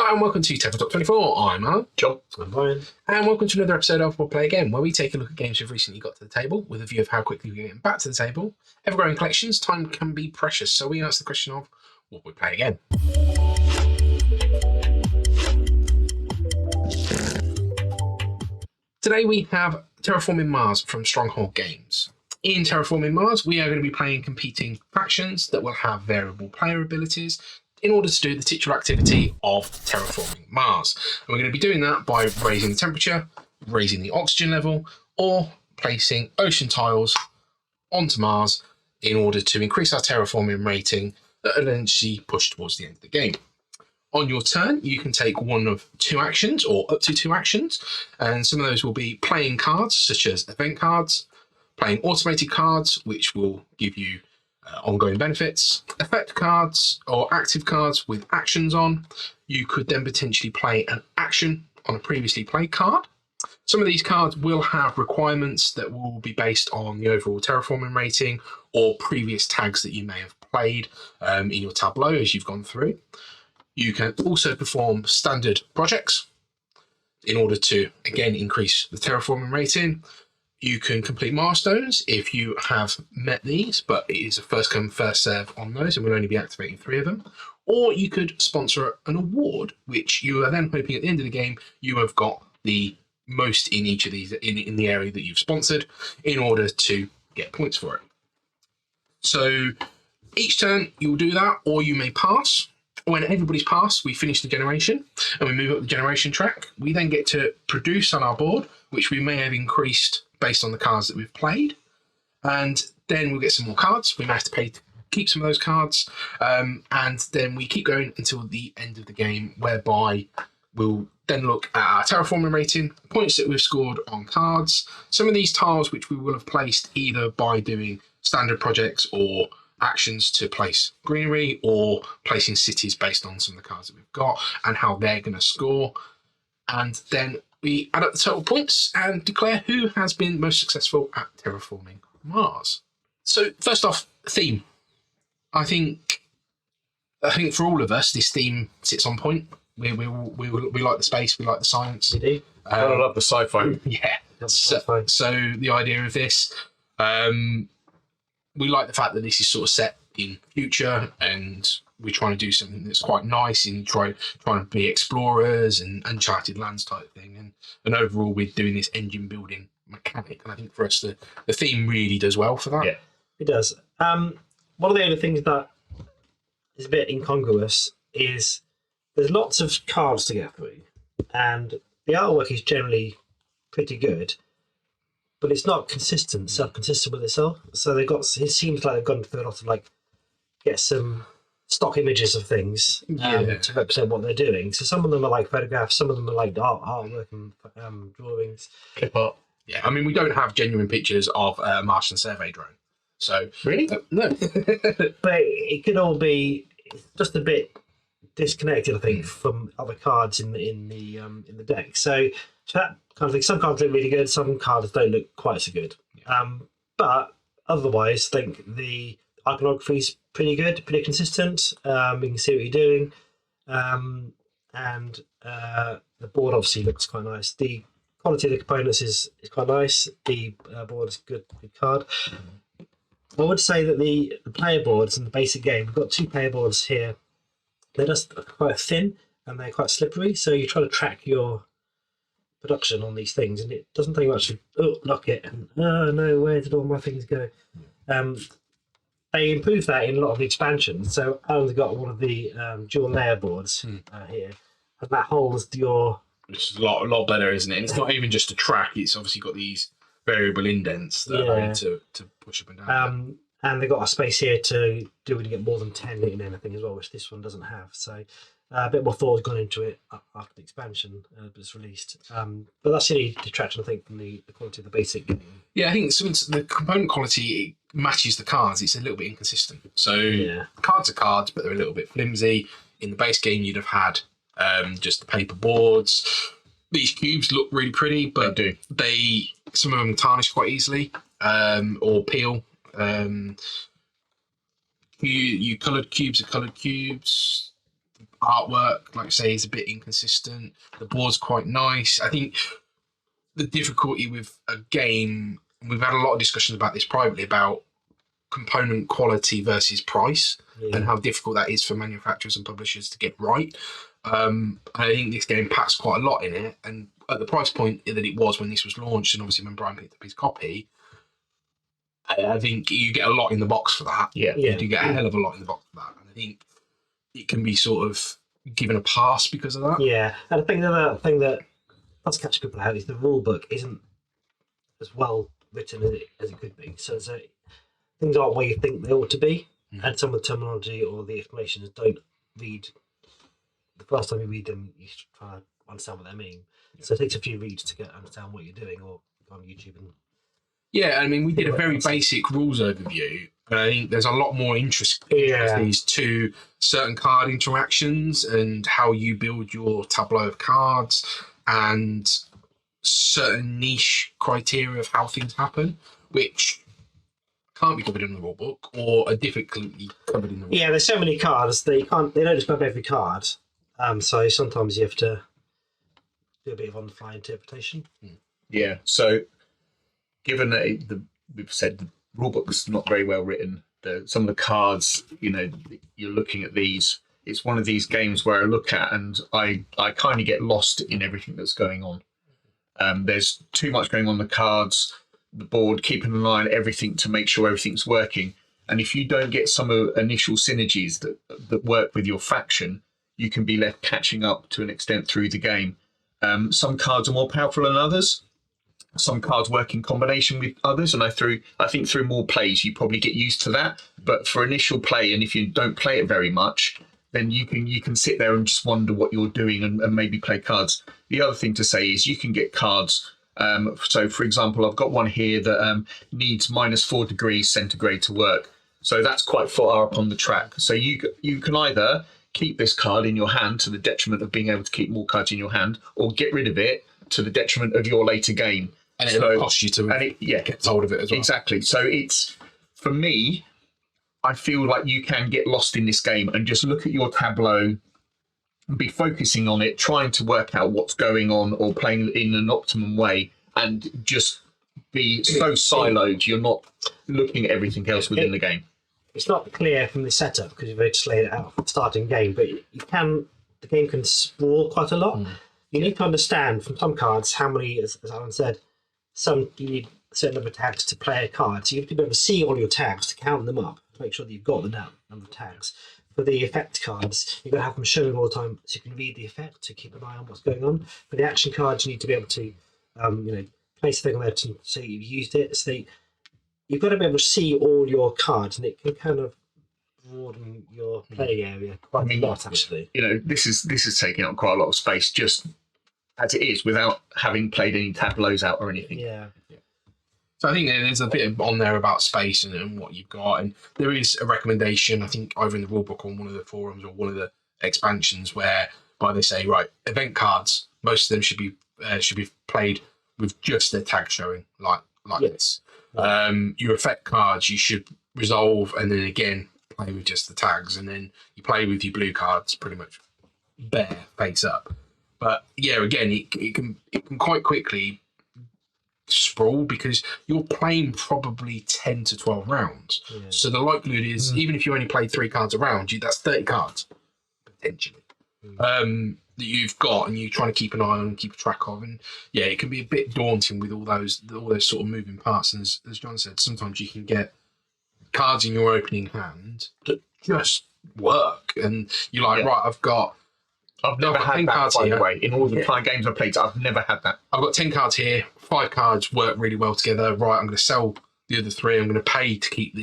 Hello and welcome to Tabletop 24. I'm Alan. John. I'm Brian. And welcome to another episode of We'll Play Again, where we take a look at games we've recently got to the table with a view of how quickly we get back to the table. Ever-growing collections, time can be precious, so we ask the question of, what would we play again? Today we have Terraforming Mars from Stronghold Games. In Terraforming Mars, we are going to be playing competing factions that will have variable player abilities in order to do the titular activity of Terraforming Mars. And we're going to be doing that by raising the temperature, raising the oxygen level, or placing ocean tiles onto Mars in order to increase our terraforming rating that will eventually push towards the end of the game. On your turn, you can take one of two actions, or up to two actions, and some of those will be playing cards, such as event cards, playing automated cards, which will give you ongoing benefits, effect cards or active cards with actions on. You could then potentially play an action on a previously played card. Some of these cards will have requirements that will be based on the overall terraforming rating or previous tags that you may have played in your tableau as you've gone through. You can also perform standard projects in order to, again, increase the terraforming rating. You can complete milestones if you have met these, but it is a first come, first serve on those, and we'll only be activating 3 of them. Or you could sponsor an award, which you are then hoping at the end of the game you have got the most in each of these in the area that you've sponsored in order to get points for it. So each turn you'll do that, or you may pass. When everybody's passed, we finish the generation and we move up the generation track. We then get to produce on our board, which we may have increased based on the cards that we've played. And then we'll get some more cards. We may have to pay to keep some of those cards. And then we keep going until the end of the game, whereby we'll then look at our terraforming rating, points that we've scored on cards, some of these tiles which we will have placed either by doing standard projects or actions to place greenery, or placing cities based on some of the cards that we've got and how they're going to score. And then we add up the total points and declare who has been most successful at terraforming Mars. So first off, theme. I think for all of us, this theme sits on point. We like the space, we like the science. We do. I love the sci-fi. Yeah. So the idea of this, we like the fact that this is sort of set in future, and we're trying to do something that's quite nice and trying to be explorers and uncharted lands type thing. And overall, we're doing this engine building mechanic. And I think for us, the theme really does well for that. Yeah, it does. One of the other things that is a bit incongruous is there's lots of cards to get through, and the artwork is generally pretty good, but it's not self-consistent with itself. So it seems like they've gone through a lot of get some stock images of things to represent what they're doing. So some of them are like photographs, some of them are like artwork and drawings. Clip art. Yeah, I mean, we don't have genuine pictures of a Martian survey drone. So really, no. But it could all be just a bit disconnected, I think, from other cards in the deck. So that kind of thing. Some cards look really good, some cards don't look quite so good. Yeah. But otherwise, I think the iconography is pretty good, pretty consistent. You can see what you're doing, and the board obviously looks quite nice. The quality of the components is quite nice. The board is good card. I would say that the player boards in the basic game, we've got 2 player boards here. They're just quite thin and they're quite slippery, so you try to track your production on these things, and it doesn't take much to lock it and no, where did all my things go? They improved that in a lot of the expansions. So Alan's got one of the dual layer boards here, and that holds your. Which is a lot better, isn't it? And it's not even just a track; it's obviously got these variable indents that allow you to push up and down. And they've got a space here to do when you get more than 10 in anything as well, which this one doesn't have. So a bit more thought has gone into it after the expansion was released. But that's the only detraction, I think, from the quality of the basic game. Yeah, I think the component quality matches the cards. It's a little bit inconsistent. So cards are cards, but they're a little bit flimsy. In the base game, you'd have had just the paper boards. These cubes look really pretty, but some of them tarnish quite easily or peel. You coloured cubes are coloured cubes. artwork, like I say, is a bit inconsistent. The board's quite nice. I think the difficulty with a game, we've had a lot of discussions about this privately, about component quality versus price and how difficult that is for manufacturers and publishers to get right. I think this game packs quite a lot in it, and at the price point that it was when this was launched, and obviously when Brian picked up his copy, I think you get a lot in the box for that. Yeah. You do get a hell of a lot in the box for that, and I think it can be sort of given a pass because of that. Yeah, and I think the other thing that does catch people out is the rule book isn't as well written as it could be. So things aren't where you think they ought to be, and some of the terminology or the explanations don't read. The first time you read them, you should try to understand what they mean. Yeah. So it takes a few reads to understand what you're doing, or on YouTube. And yeah, I mean, we did a very basic rules overview, but I think there's a lot more interest to certain card interactions and how you build your tableau of cards and certain niche criteria of how things happen, which can't be covered in the rule book or are difficultly covered in the rule book. Yeah, there's so many cards they don't describe every card. So sometimes you have to do a bit of on-the-fly interpretation. Yeah. So, given that we've said the rulebook's not very well written, some of the cards, you're looking at these. It's one of these games where I look at and I kind of get lost in everything that's going on. There's too much going on the cards, the board, keeping an eye on everything to make sure everything's working. And if you don't get some initial synergies that work with your faction, you can be left catching up to an extent through the game. Some cards are more powerful than others. Some cards work in combination with others, and I think through more plays you probably get used to that. But for initial play, and if you don't play it very much, then you can sit there and just wonder what you're doing and maybe play cards. The other thing to say is you can get cards. So, for example, I've got one here that needs -4 degrees centigrade to work. So that's quite far up on the track. So you can either keep this card in your hand to the detriment of being able to keep more cards in your hand, or get rid of it to the detriment of your later game. And it'll cost you to get hold of it as well. Exactly. So it's, for me, I feel like you can get lost in this game and just look at your tableau and be focusing on it, trying to work out what's going on or playing in an optimum way, and just be so siloed you're not looking at everything else within the game. It's not clear from the setup because you've just laid it out for the starting game, but the game can sprawl quite a lot. You need to understand from some cards how many, as Alan said, you need a certain number of tags to play a card. So you have to be able to see all your tags to count them up to make sure that you've got the number of tags. For the effect cards, you've got to have them showing all the time so you can read the effect to keep an eye on what's going on. For the action cards, you need to be able to, place the thing on there to say you've used it. So you've got to be able to see all your cards, and it can kind of broaden your playing area quite a lot, actually. This is taking up quite a lot of space just as it is, without having played any tableaus out or anything. Yeah. So I think there's a bit on there about space and what you've got, and there is a recommendation, I think, either in the rulebook or on one of the forums or one of the expansions, whereby they say, right, event cards, most of them should be played with just their tag showing, like this. Your effect cards you should resolve and then again play with just the tags, and then you play with your blue cards pretty much bare face up. But yeah, again, it can quite quickly sprawl because you're playing probably 10 to 12 rounds. Yeah. So the likelihood is, even if you only play 3 cards a round, that's 30 cards potentially that you've got, and you're trying to keep an eye on and keep track of. And yeah, it can be a bit daunting with all those sort of moving parts. And as John said, sometimes you can get cards in your opening hand that just work, and you're like, right, I've never had that, cards by here. the way. In all the client games I've played, I've never had that. I've got 10 cards here. 5 cards work really well together. Right, I'm going to sell the other 3. I'm going to pay to keep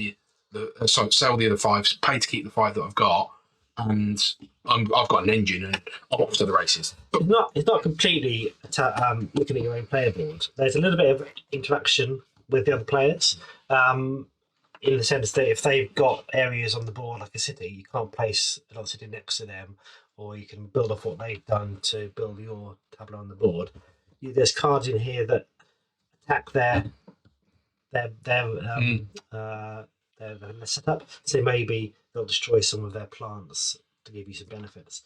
sell the other 5, pay to keep the 5 that I've got, and I've got an engine, and I'm off to the races. But it's not completely looking at your own player board. There's a little bit of interaction with the other players, in the sense that if they've got areas on the board like a city, you can't place another city next to them, or you can build off what they've done to build your tableau on the board. There's cards in here that attack their setup. So maybe they'll destroy some of their plants to give you some benefits.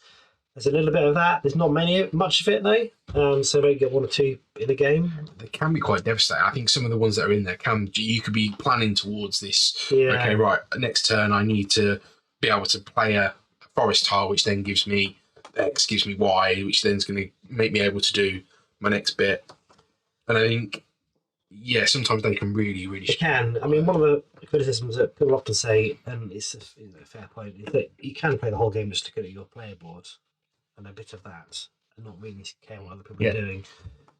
There's a little bit of that. There's not much of it though. So maybe get 1 or 2 in a game. They can be quite devastating. I think some of the ones that are in there you could be planning towards this. Yeah. Okay, right. Next turn, I need to be able to play a forest tile, which then gives me X, gives me Y, which then is going to make me able to do my next bit. And I think, yeah, sometimes they can really, really. It can. I mean, one of the criticisms that people often say, and it's a fair point, is that you can play the whole game just looking at your player board and a bit of that, and not really care what other people are doing.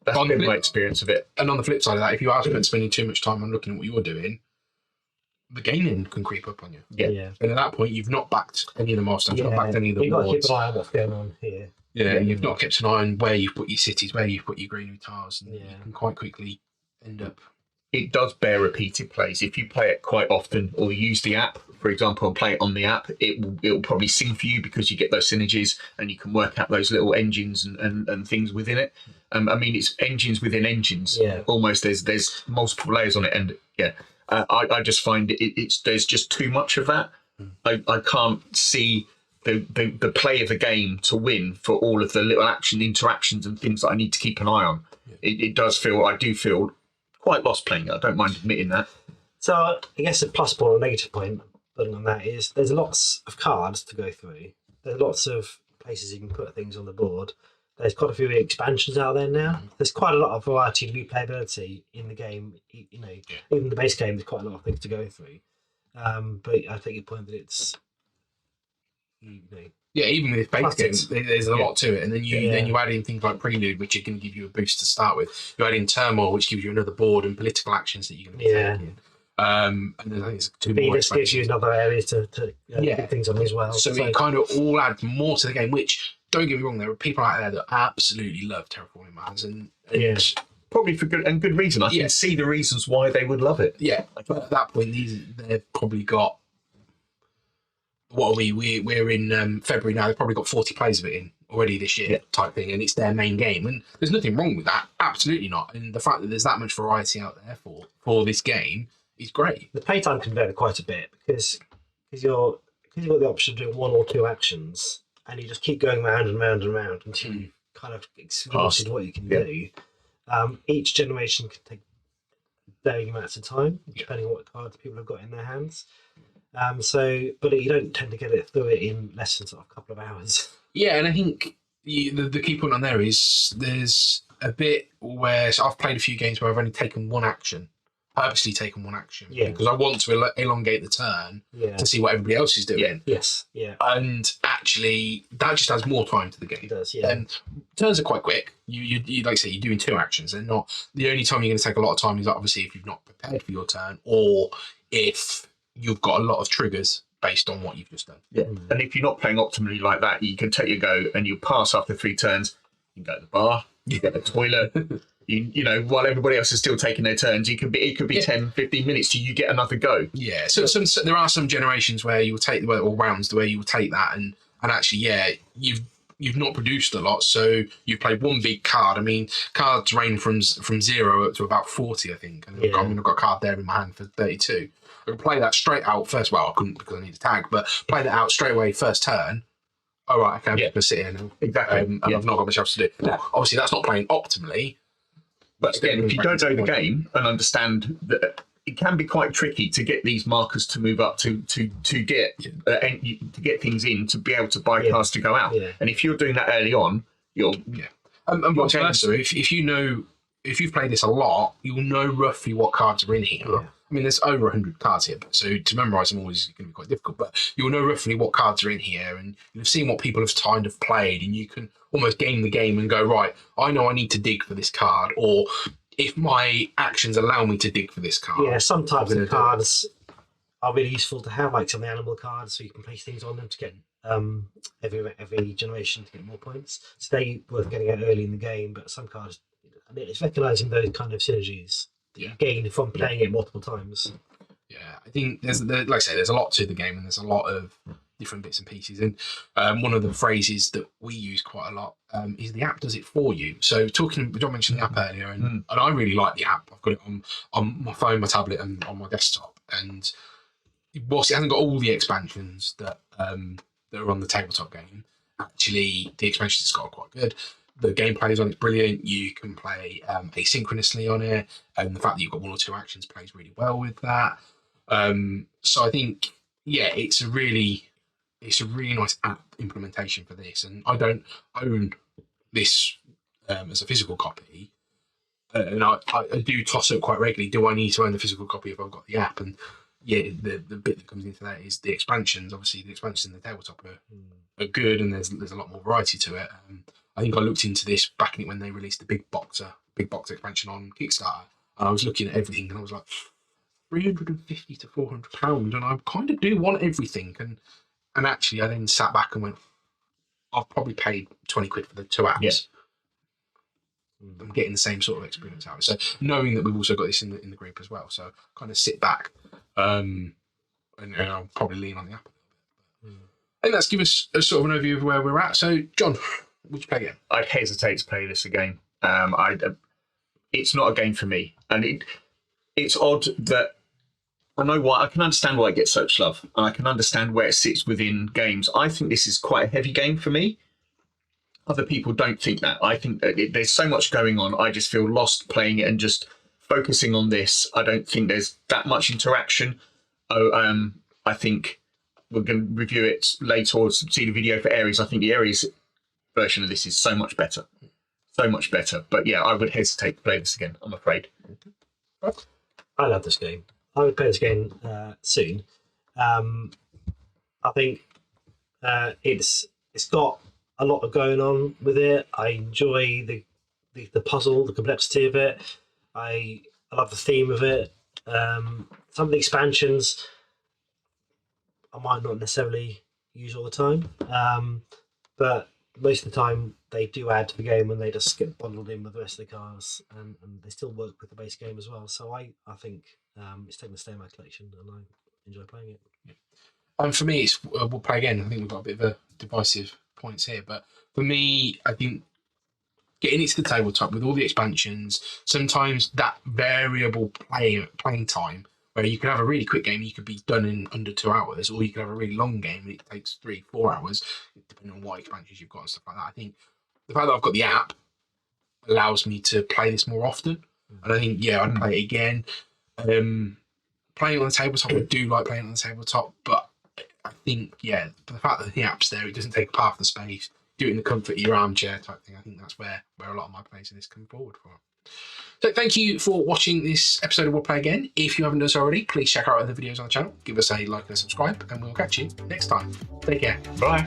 That's been my experience of it. And on the flip side of that, if you are spending too much time on looking at what you're doing, the gaming can creep up on you. Yeah. And at that point, you've not backed any of the milestones, you've not backed any of the You've got to keep boards. an eye on what's going on here. Yeah, you've not kept an eye on where you've put your cities, where you've put your greenery tiles, and you can quite quickly end up. It does bear repeated plays. If you play it quite often or use the app, for example, and play it on the app, it will probably sing for you because you get those synergies and you can work out those little engines and things within it. I mean, it's engines within engines. Yeah. Almost there's multiple layers on it, and I just find it's there's just too much of that. I can't see the play of the game to win for all of the little interactions and things that I need to keep an eye on. I do feel quite lost playing it. I don't mind admitting that. So I guess a plus point or negative point on that is there's lots of cards to go through. There's lots of places you can put things on the board. There's quite a few expansions out there now. There's quite a lot of variety of replayability in the game. Even the base game, there's quite a lot of things to go through. But I take your point that it's Yeah, even with base games, there's a lot to it, and then you add in things like Prelude, which are going to give you a boost to start with. You add in Turmoil, which gives you another board and political actions that you're going to be taking. And then I think it's 2 more. Venus gives you another area to put things on as well. So it kind of all adds more to the game. Which, don't get me wrong, there are people out there that absolutely love Terraforming Mars, and probably for good reason. I can see the reasons why they would love it. Yeah, but at that point, they've probably got. What are we? We're in February now. They've probably got 40 plays of it in already this year, type thing, and it's their main game. And there's nothing wrong with that. Absolutely not. And the fact that there's that much variety out there for this game is great. The playtime can vary quite a bit because you've got the option of doing 1 or 2 actions, and you just keep going round and round and round until you've kind of exhausted what you can do. Each generation can take varying amounts of time, depending on what cards people have got in their hands. But you don't tend to get it through it in less than sort of a couple of hours. Yeah, and I think the key point on there is there's a bit where I've played a few games where I've only taken one action, purposely taken one action, because I want to elongate the turn to see what everybody else is doing. And actually, that just adds more time to the game. It does, And turns are quite quick. You like I say, you're doing 2 actions, and not the only time you're going to take a lot of time is obviously if you've not prepared for your turn, or if you've got a lot of triggers based on what you've just done. Yeah, and if you're not playing optimally like that, you can take your go and you pass after 3 turns. You can go to the bar, you get the toilet. you know, while everybody else is still taking their turns, it could be 10, 15 minutes till you get another go. Yeah, so there are some generations where you will take or rounds where you will take that and actually you've not produced a lot, so you've played one big card. I mean, cards range from 0 up to about 40, I think. And I've got a card there in my hand for 32. I can play that straight out first. Well, I couldn't because I need a tag, but play that out straight away first turn. All right, okay, I'm just going to sit here now. Exactly. And I've not got much else to do. Now, obviously, that's not playing optimally. But again, if you don't know the game and understand that it can be quite tricky to get these markers to move up to get things in to be able to buy cards to go out. Yeah. And if you're doing that early on, you're and vice versa. If you've played this a lot, you'll know roughly what cards are in here. Yeah. I mean, there's over 100 cards here, so to memorise them all is going to be quite difficult. But you'll know roughly what cards are in here, and you've seen what people have kind of played, and you can almost game the game and go, right, I know I need to dig for this card, or if my actions allow me to dig for this card. Yeah, some types of cards are really useful to have, like some of the animal cards, so you can place things on them to get every generation to get more points. So they're worth getting out early in the game, but some cards, I mean, it's recognising those kind of synergies you gain from playing it multiple times. Yeah, I think there's like I say, there's a lot to the game, and there's a lot of different bits and pieces. And one of the phrases that we use quite a lot is the app does it for you. So John mentioned the app earlier, and I really like the app. I've got it on my phone, my tablet, and on my desktop. And whilst it hasn't got all the expansions that are on the tabletop game, actually the expansions got quite good. The gameplay is on it brilliant. You can play asynchronously on it, and the fact that you've got 1 or 2 actions plays really well with that. So I think, yeah, it's a really nice app implementation for this. And I don't own this as a physical copy, and I do toss up quite regularly. Do I need to own the physical copy if I've got the app? And yeah, the bit that comes into that is the expansions. Obviously, the expansions in the tabletop are good, and there's a lot more variety to it. I think I looked into this back in it when they released the big box expansion on Kickstarter, and I was looking at everything, and I was like, £350 to £400, and I kind of do want everything. And actually, I then sat back and went, I've probably paid 20 quid for the 2 apps. Yeah. I'm getting the same sort of experience out of it. So knowing that we've also got this in the group as well, so kind of sit back, and I'll probably lean on the app a little bit. And that's give us a sort of an overview of where we're at. So, John, would you play again? I'd hesitate to play this again. It's not a game for me, and it's odd that I know why. I can understand why it gets so much love, and I can understand where it sits within games. I think this is quite a heavy game for me. Other people don't think that. I think that there's so much going on. I just feel lost playing it and just focusing on this. I don't think there's that much interaction. I think we're going to review it later or see the video for Ares. I think the Ares version of this is so much better. So much better. But yeah, I would hesitate to play this again, I'm afraid. I love this game. I would play this game soon. I think it's got a lot of going on with it. I enjoy the puzzle, the complexity of it. I love the theme of it. Some of the expansions I might not necessarily use all the time, but most of the time they do add to the game and they just get bundled in with the rest of the cars, and they still work with the base game as well. So I think it's taken to stay in my collection, and I enjoy playing it. For me, it's we'll play again. I think we've got a bit of a divisive points here, but for me, I think getting it to the tabletop with all the expansions, sometimes that variable playing time, where you could have a really quick game, you could be done in under 2 hours, or you could have a really long game and it takes 3-4 hours, depending on what expansions you've got and stuff like that. I think the fact that I've got the app allows me to play this more often, and I think I'd play it again. Playing on the tabletop, I do like playing on the tabletop, but I think the fact that the app's there, it doesn't take up half the space. Do it in the comfort of your armchair type thing. I think that's where a lot of my plays in this come forward for. So thank you for watching this episode of We'll Play Again. If you haven't done so already, please check out other videos on the channel. Give us a like and a subscribe, and we'll catch you next time. Take care. Bye.